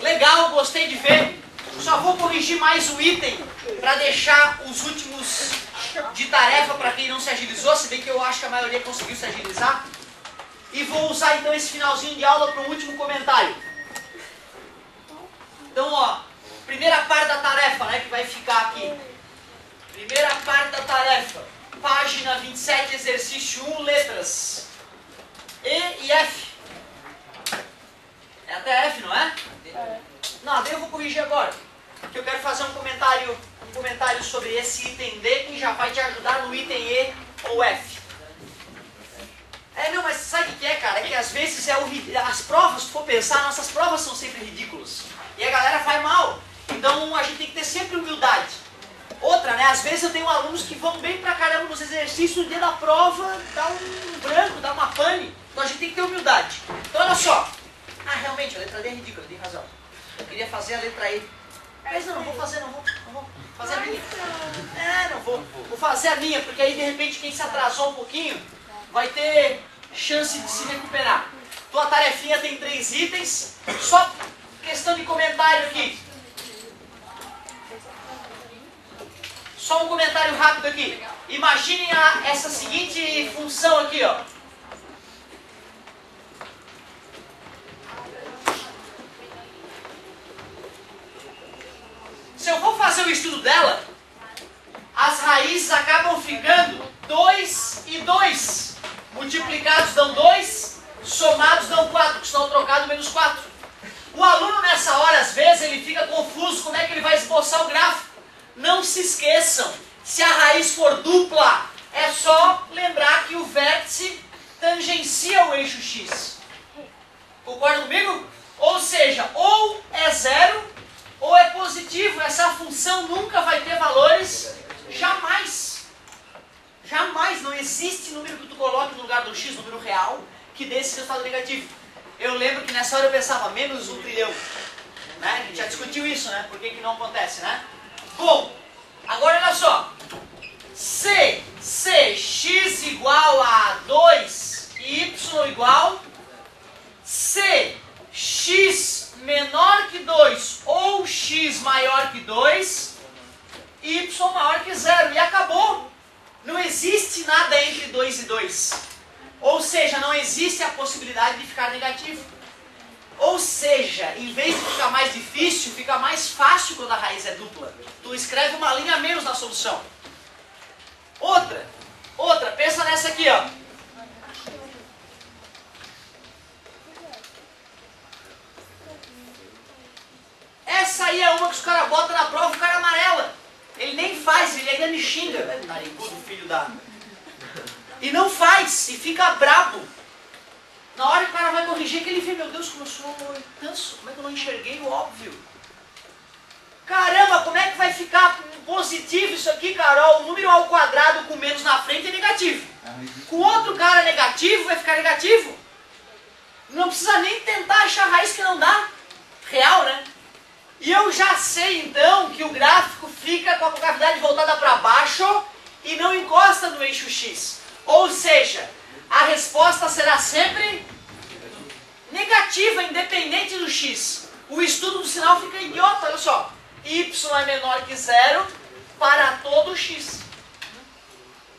Legal, gostei de ver. Só vou corrigir mais o item para deixar os últimos de tarefa para quem não se agilizou, se bem que eu acho que a maioria conseguiu se agilizar. E vou usar então esse finalzinho de aula para o último comentário. Então, ó, primeira parte da tarefa, né, que vai ficar aqui. Primeira parte da tarefa, página 27, exercício 1, letras E e F. É até F, não é? Não, daí eu vou corrigir agora. Que eu quero fazer um comentário sobre esse item D que já vai te ajudar no item E ou F. Não, mas sabe o que é, cara? É que às vezes as provas, se for pensar, nossas provas são sempre ridículas. E a galera vai mal. Então a gente tem que ter sempre humildade. Outra, né? Às vezes eu tenho alunos que vão bem pra caramba nos exercícios, no dia da prova dá um branco, dá uma pane. Então a gente tem que ter humildade. Então olha só. Ah, realmente, a letra D é ridícula, tem razão. Eu queria fazer a letra E. Mas não vou fazer, não vou fazer a minha. Não vou. Vou fazer a minha, porque aí de repente quem se atrasou um pouquinho vai ter chance de se recuperar. Tua tarefinha tem 3 itens. Só questão de comentário aqui. Só um comentário rápido aqui. Imaginem essa seguinte função aqui, ó. Se eu for fazer o estudo dela, as raízes acabam ficando 2 e 2. Multiplicados dão 2, somados dão 4, porque senão trocado menos 4. O aluno nessa hora, às vezes, ele fica confuso como é que ele vai esboçar o gráfico. Não se esqueçam, se a raiz for dupla, é só lembrar que o vértice tangencia o eixo X. Concorda comigo? Ou seja, ou é 0 ou é positivo. Essa função nunca vai ter valores, jamais. Jamais, não existe número que tu coloque no lugar do X, número real, que dê esse resultado negativo. Eu lembro que nessa hora eu pensava, menos 1 trilhão. Né? A gente já discutiu isso, né? Por que não acontece, né? Bom, agora olha só. Se x igual a 2 e y igual, se x menor que 2 ou x maior que 2, y maior que 0. E acabou. Não existe nada entre 2 e 2. Ou seja, não existe a possibilidade de ficar negativo. Ou seja, em vez de ficar mais difícil, fica mais fácil quando a raiz é dupla. Tu escreve uma linha a menos na solução. Outra, pensa nessa aqui, ó. Essa aí é uma que os caras botam na prova e o cara amarela. Ele nem faz, ele ainda me xinga. Narigudo, filho da... E não faz, e fica brabo. Na hora que o cara vai corrigir, que ele vê, meu Deus, como eu sou tanso, como é que eu não enxerguei o óbvio? Caramba, como é que vai ficar positivo isso aqui, Carol? O número ao quadrado com menos na frente é negativo. Com outro cara negativo, vai ficar negativo. Não precisa nem tentar achar raiz que não dá. Real, né? E eu já sei, então, que o gráfico fica com a concavidade voltada para baixo e não encosta no eixo X. Ou seja, a resposta será sempre negativa, independente do X. O estudo do sinal fica idiota, olha só. Y é menor que 0 para todo X.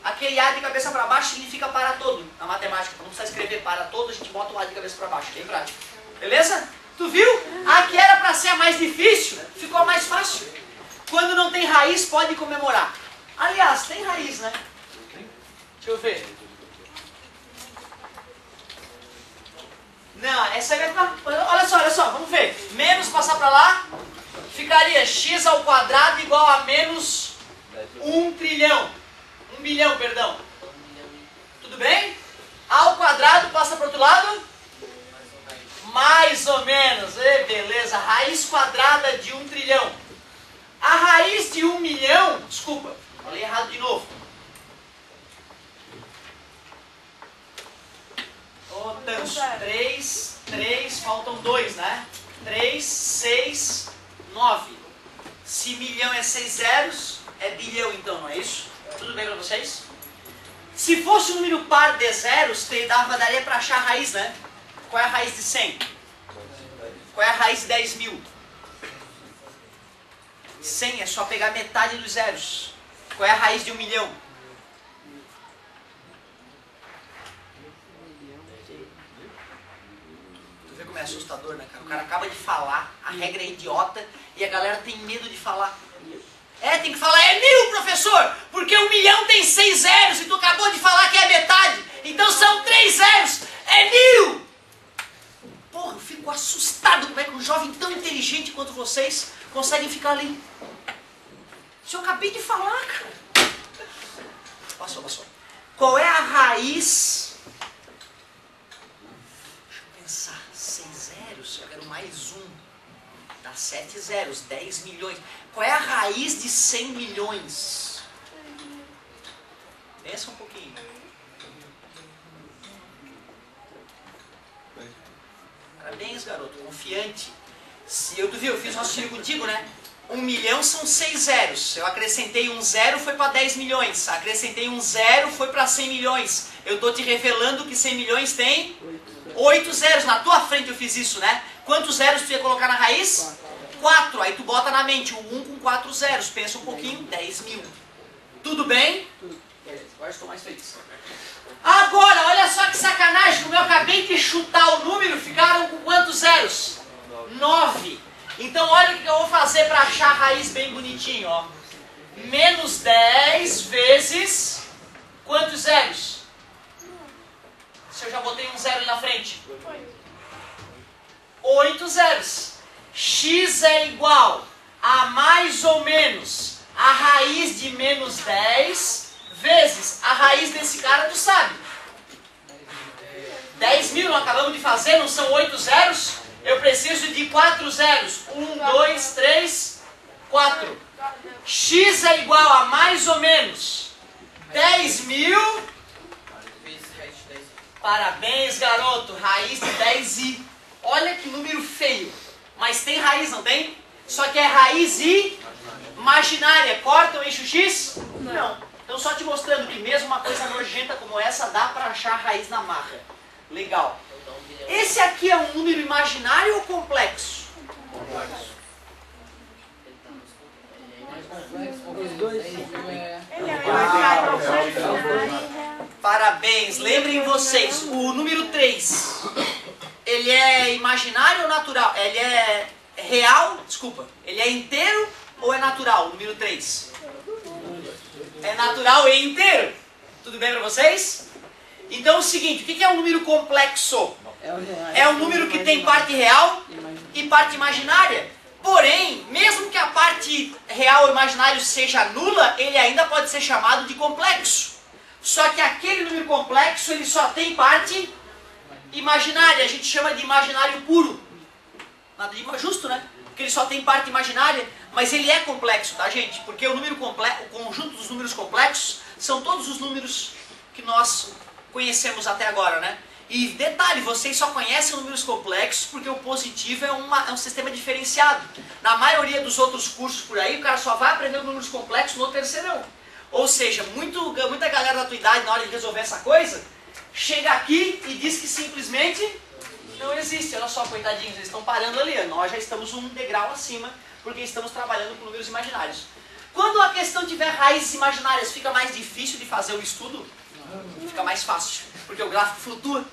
Aquele A de cabeça para baixo significa para todo na matemática. Não precisa escrever para todo, a gente bota o A de cabeça para baixo. Bem prático. Beleza? Tu viu? A que era para ser a mais difícil, ficou a mais fácil. Quando não tem raiz, pode comemorar. Aliás, tem raiz, né? Deixa eu ver. Não, essa é a... Olha só, vamos ver. Menos passar para lá, ficaria x ao quadrado igual a menos 1 trilhão. 1 bilhão, perdão. Tudo bem? A ao quadrado passa para o outro lado? Mais ou menos. Beleza. Raiz quadrada de 1 trilhão. A raiz de 1 milhão... Desculpa, falei errado de novo. Tantos, 3, faltam 2, né? 3, 6, 9. Se milhão é 6 zeros, é bilhão então, não é isso? Tudo bem para vocês? Se fosse um número par de zeros, daria para achar a raiz, né? Qual é a raiz de 100? Qual é a raiz de 10 mil? 100 é só pegar metade dos zeros. Qual é a raiz de 1 milhão? Tu vê como é assustador, né, cara? O cara acaba de falar, a regra é idiota e a galera tem medo de falar. Tem que falar, é 1000, professor, porque 1 milhão tem 6 zeros e tu acabou de falar que é metade. Então são 3 zeros, é 1000. Porra, eu fico assustado como é que um jovem tão inteligente quanto vocês conseguem ficar ali. Se eu acabei de falar, cara. Passou. Qual é a raiz? Deixa eu pensar. 6 zeros, eu quero mais um. Dá 7 zeros, 10 milhões. Qual é a raiz de 100 milhões? Pensa um pouquinho. Parabéns, garoto, confiante. Eu fiz um raciocínio contigo, né? 1 milhão são 6 zeros. Eu acrescentei um zero, foi para 10 milhões. Acrescentei um zero, foi para 100 milhões. Eu estou te revelando que 100 milhões tem 8 zeros. Na tua frente eu fiz isso, né? Quantos zeros tu ia colocar na raiz? 4. Aí tu bota na mente o 1 com 4 zeros. Pensa um pouquinho, 10 mil. Tudo bem? Beleza, agora estou mais feliz. Agora, olha só que sacanagem. Como eu acabei de chutar o número, ficaram com quantos zeros? 9. Então olha o que eu vou fazer para achar a raiz bem bonitinho, ó. Menos 10 vezes quantos zeros? Se eu já botei um zero ali na frente. 8 zeros. X é igual a mais ou menos a raiz de menos 10 vezes a raiz desse cara, tu sabe. 10 mil não acabamos de fazer, não são 8 zeros? Eu preciso de 4 zeros. 1, 2, 3, 4. X é igual a mais ou menos 10 mil. Parabéns, garoto. Raiz de 10i. Olha que número feio. Mas tem raiz, não tem? Só que é raiz imaginária. Corta ou enche o X? Não. Então só te mostrando que mesmo uma coisa nojenta como essa dá para achar a raiz na marra. Legal. Esse aqui é um número imaginário ou complexo? Complexo. Os dois. Parabéns. Lembrem vocês, o número 3, ele é imaginário ou natural? Ele é real? Desculpa. Ele é inteiro ou é natural, o número 3? É natural e inteiro. Tudo bem para vocês? Então é o seguinte, o que é um número complexo? É um número que tem parte real e parte imaginária. Porém, mesmo que a parte real ou imaginária seja nula, ele ainda pode ser chamado de complexo. Só que aquele número complexo, ele só tem parte imaginária. A gente chama de imaginário puro. Nada de justo, né? Porque ele só tem parte imaginária, mas ele é complexo, tá, gente? Porque o número complexo, o conjunto dos números complexos são todos os números que nós conhecemos até agora, né? E detalhe, vocês só conhecem números complexos porque o positivo é um sistema diferenciado. Na maioria dos outros cursos por aí, o cara só vai aprender números complexos no terceirão. Ou seja, muita galera da tua idade, na hora de resolver essa coisa, chega aqui e diz que simplesmente não existe. Olha só, coitadinhos, eles estão parando ali. Nós já estamos um degrau acima porque estamos trabalhando com números imaginários. Quando a questão tiver raízes imaginárias, fica mais difícil de fazer o estudo? Fica mais fácil, porque o gráfico flutua,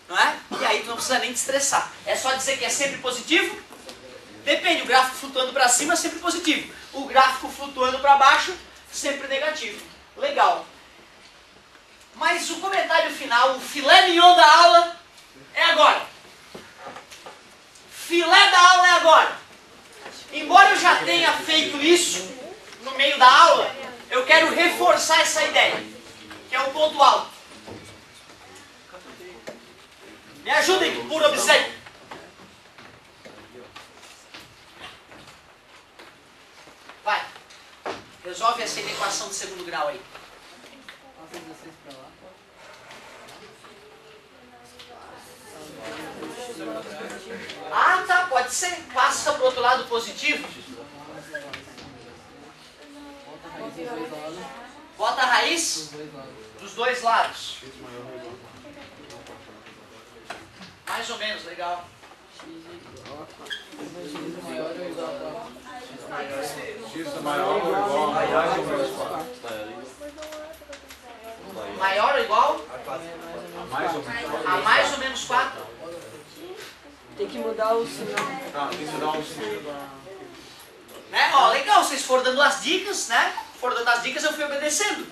não é? E aí tu não precisa nem te estressar. É só dizer que é sempre positivo? Depende, o gráfico flutuando para cima é sempre positivo. O gráfico flutuando para baixo, sempre negativo. Legal. Mas o comentário final, o filé mignon da aula, é agora. Filé da aula é agora. Embora eu já tenha feito isso no meio da aula, eu quero reforçar essa ideia, que é o ponto alto. Me ajudem, por obséquio. Vai. Resolve essa equação de segundo grau aí. Ah, tá, pode ser. Passa para o outro lado positivo. Bota a raiz dos dois lados. Mais ou menos, legal. X maior ou igual a mais ou menos 4. Maior ou igual A mais ou menos 4. a mais ou menos 4. Tem que mudar o sinal. Não, tem que dar um sentido. Né? Ó, legal, vocês foram dando as dicas, né? Foram dando as dicas, eu fui obedecendo.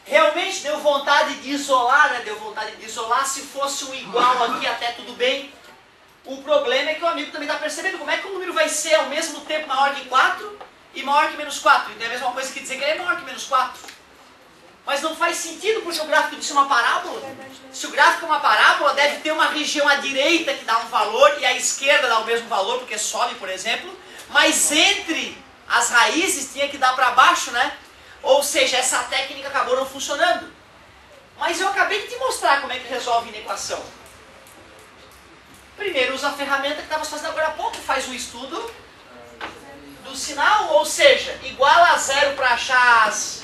Realmente deu vontade de isolar, né? Deu vontade de isolar. Se fosse um igual aqui, até tudo bem. O problema é que o amigo também está percebendo como é que o número vai ser ao mesmo tempo maior que 4 e maior que menos 4. Então é a mesma coisa que dizer que ele é maior que menos 4. Mas não faz sentido porque o gráfico disse uma parábola. Se o gráfico é uma parábola, deve ter uma região à direita que dá um valor e à esquerda dá o mesmo valor, porque sobe, por exemplo. Mas entre as raízes tinha que dar para baixo, né? Ou seja, essa técnica acabou não funcionando. Mas eu acabei de te mostrar como é que resolve a equação. Primeiro usa a ferramenta que estava fazendo agora há pouco, faz um estudo do sinal, ou seja, iguala a zero para achar as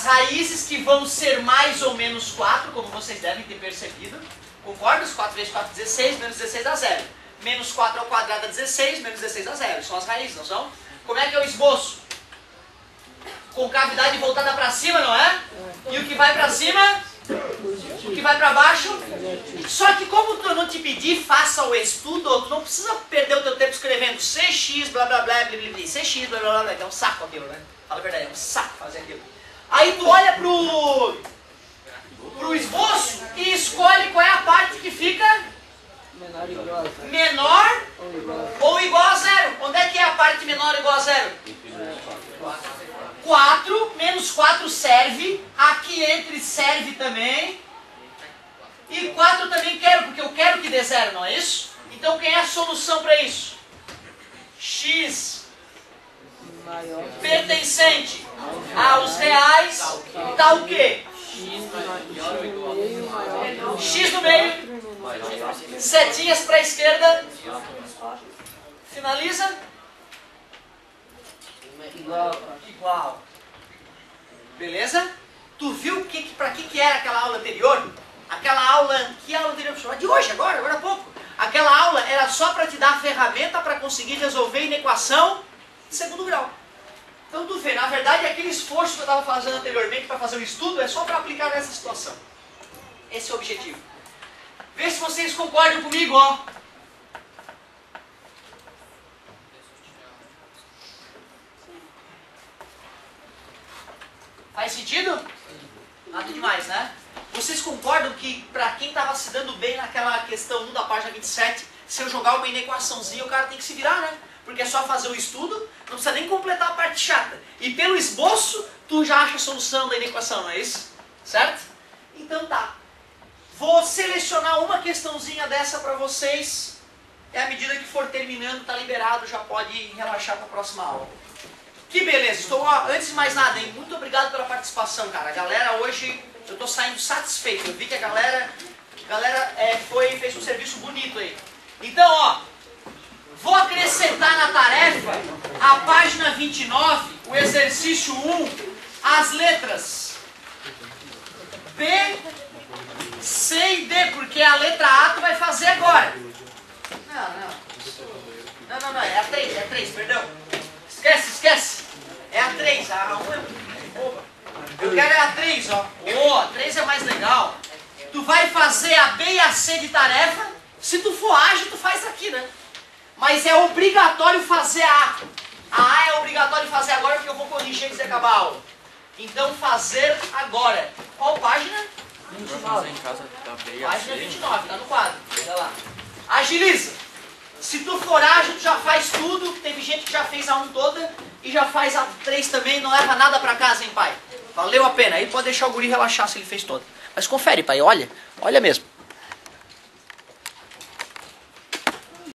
raízes que vão ser mais ou menos 4, como vocês devem ter percebido. Concorda? 4 vezes 4 é 16, menos 16 dá 0. Menos 4 ao quadrado dá 16, menos 16 dá 0. São as raízes, não são? Como é que é o esboço? Concavidade voltada para cima, não é? E o que vai para cima? O que vai para baixo? Só que como eu não te pedi, faça o estudo, tu não precisa perder o teu tempo escrevendo CX, blá blá blá, blá, blá, blá, CX, blá blá blá, que é um saco aquilo, né? Fala a verdade, é um saco fazer aquilo. Aí tu olha pro esboço e escolhe qual é a parte que fica menor ou igual a zero. Onde é que é a parte menor ou igual a zero? 4, menos 4 serve, aqui entre serve também, e 4 também quero, porque eu quero que dê zero, não é isso? Então quem é a solução para isso? X pertencente aos reais, tá o quê? X no meio, setinhas para a esquerda, finaliza. Igual. Beleza? Tu viu para que era aquela aula anterior? Aquela aula, que aula anterior? De hoje, agora há pouco. Aquela aula era só para te dar a ferramenta para conseguir resolver a inequação de segundo grau. Então tu vê, na verdade aquele esforço que eu estava fazendo anteriormente para fazer o estudo é só para aplicar nessa situação. Esse é o objetivo. Vê se vocês concordam comigo, ó. Faz sentido? Nada demais, né? Vocês concordam que para quem estava se dando bem naquela questão 1 da página 27, se eu jogar uma inequaçãozinha, o cara tem que se virar, né? Porque é só fazer o estudo, não precisa nem completar a parte chata. E pelo esboço, tu já acha a solução da inequação, não é isso? Certo? Então tá. Vou selecionar uma questãozinha dessa para vocês. E à medida que for terminando, tá liberado, já pode relaxar para a próxima aula. Que beleza, antes de mais nada, hein? Muito obrigado pela participação, cara. A galera hoje, eu estou saindo satisfeito. Eu vi que a galera fez um serviço bonito aí. Então, ó, vou acrescentar na tarefa, a página 29, o exercício 1, as letras B, C e D, porque a letra A tu vai fazer agora. Não, é a 3, perdão. Esquece. É a 3, a 1 é muito boba. Eu quero a 3, ó. A 3 é mais legal. Tu vai fazer a B e a C de tarefa. Se tu for ágil, tu faz aqui, né? Mas é obrigatório fazer a A. A A é obrigatório fazer agora, porque eu vou corrigir antes de acabar a aula. Então, fazer agora. Qual página? 29. Página 29, tá no quadro. Olha lá. Agiliza. Se tu for ágil, tu já faz tudo. Teve gente que já fez a 1 toda e já faz a 3 também. Não leva nada pra casa, hein, pai? Valeu a pena. Aí pode deixar o guri relaxar se ele fez toda. Mas confere, pai. Olha mesmo.